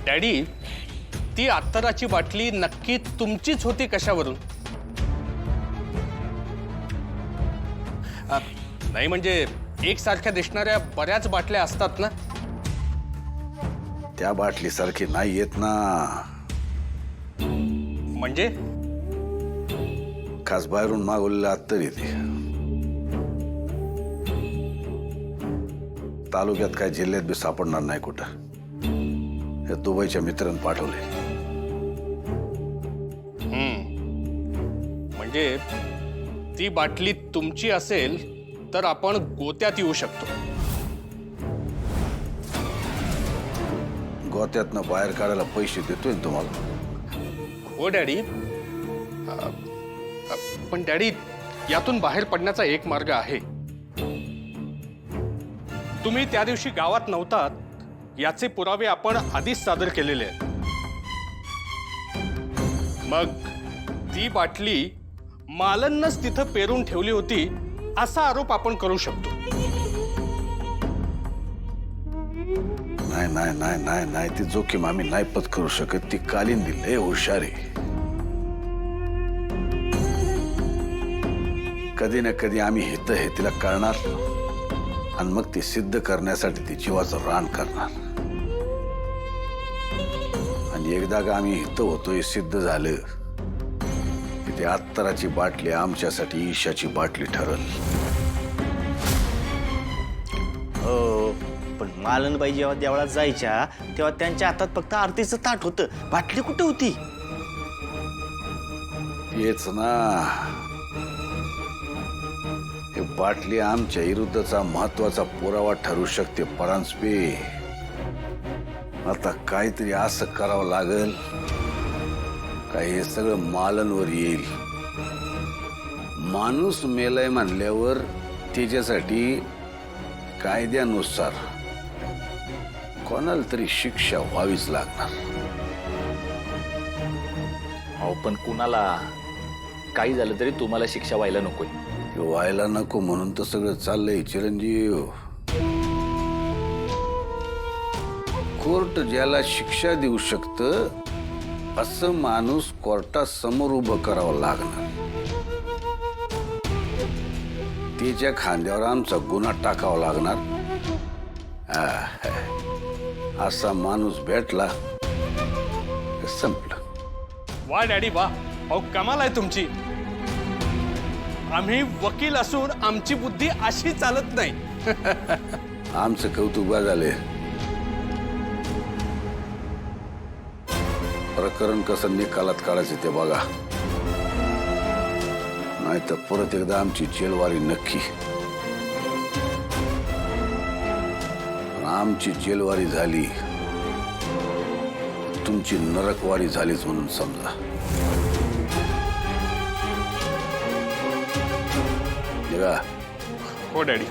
Daddy, ती अत्तराची बाटली नक्की तुमचीच होती कशावरून? नाही म्हणजे एकसारख्या दिसणाऱ्या बऱ्याच बाटल्या असतात ना. त्या बाटलीसारखी नाही येत ना. म्हणजे खास बाहेरून मागवलेलं अत्तर येते. तालुक्यात काय जिल्ह्यात बी सापडणार नाही कुठं. हे दुबईच्या मित्रांनी पाठवले. म्हणजे ती बाटली तुमची असेल तर आपण गोत्यात येऊ शकतो. गोत्यातनं बाहेर काढायला पैसे देतोय ना तुम्हाला. हो डॅडी. पण डॅडी, यातून बाहेर पडण्याचा एक मार्ग आहे. तुम्ही त्या दिवशी गावात नव्हतात याचे पुरावे आपण आधीच सादर केलेले आहेत. मग ती बाटली मालननंच तिथं पेरून ठेवली होती असा आरोप आपण करू शकतो. नाही नाही नाही नाही नाही, ती जोखीम आम्ही नाही पत्करू शकत. ती कालिंदी लय हुशार आहे. कधी ना कधी आम्ही हित हे तिला कळणार आणि मग ती सिद्ध करण्यासाठी ती जीवाचं रान करणार. आणि एकदा का आम्ही हित होतो हे सिद्ध झालं की ती अत्तराची बाटली आमच्यासाठी ईशाची बाटली ठरल. हो, पण मालनबाई जेव्हा देवळात जायच्या तेव्हा त्यांच्या हातात फक्त आरतीचं ताट होतं. बाटली कुठे होती? हेच ना, हे बाटली आमच्या विरुद्धचा महत्वाचा पुरावा ठरू शकते. परांजपे, आता काहीतरी असं करावं लागेल का हे सगळं मालनवर येईल. माणूस मेलाय म्हणल्यावर त्याच्यासाठी कायद्यानुसार कोणाला तरी शिक्षा व्हावीच लागणार. अहो पण कुणाला काही झालं तरी तुम्हाला शिक्षा व्हायला नकोय. व्हायला नको म्हणून तर सगळं चाललंय चिरंजीव. कोर्ट ज्याला शिक्षा देऊ शकतं असं माणूस कोर्टासमोर उभं करावं लागणार. त्याच्या खांद्यावर आमचा गुन्हा टाकावा लागणार. असा माणूस भेटला संपलं. वा डॅडी वा. अहो कमाल आहे तुमची. आम्ही वकील असून आमची बुद्धी अशी चालत नाही. आमचं कौतुक बा झाले. प्रकरण कसं निकालात काढायचं ते बघा, नाही तर परत एकदा आमची जेलवारी नक्की. आमची जेलवारी झाली, तुमची नरकवारी झालीच म्हणून समजा. हो डॅडी.